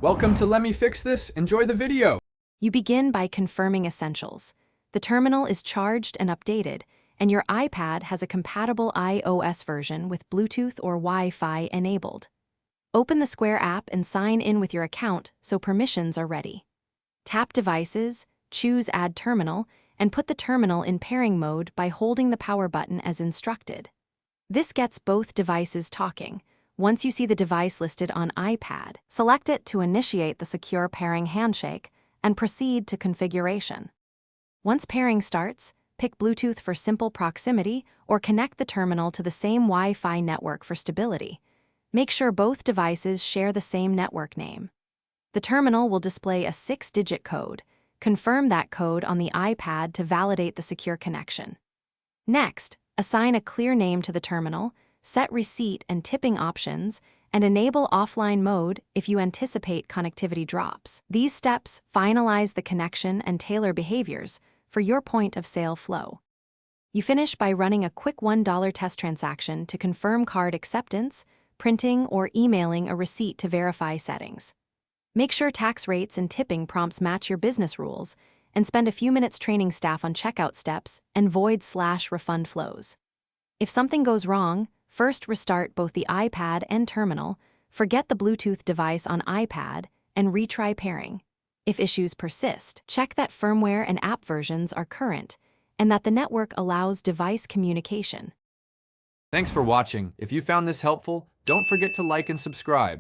Welcome to Let Me Fix This. Enjoy the video. You begin by confirming essentials. The terminal is charged and updated, and your iPad has a compatible iOS version with Bluetooth or Wi-Fi enabled. Open the Square app and sign in with your account so permissions are ready. Tap Devices, choose Add Terminal, and put the terminal in pairing mode by holding the power button as instructed. This gets both devices talking. Once you see the device listed on iPad, select it to initiate the secure pairing handshake and proceed to configuration. Once pairing starts, pick Bluetooth for simple proximity or connect the terminal to the same Wi-Fi network for stability. Make sure both devices share the same network name. The terminal will display a 6-digit code. Confirm that code on the iPad to validate the secure connection. Next, assign a clear name to the terminal, set receipt and tipping options, and enable offline mode if you anticipate connectivity drops. These steps finalize the connection and tailor behaviors for your point-of-sale flow. You finish by running a quick $1 test transaction to confirm card acceptance, printing or emailing a receipt to verify settings. Make sure tax rates and tipping prompts match your business rules, and spend a few minutes training staff on checkout steps and void/refund flows. If something goes wrong, first restart both the iPad and terminal, forget the Bluetooth device on iPad, and retry pairing. If issues persist, check that firmware and app versions are current and that the network allows device communication. Thanks for watching. If you found this helpful, don't forget to like and subscribe.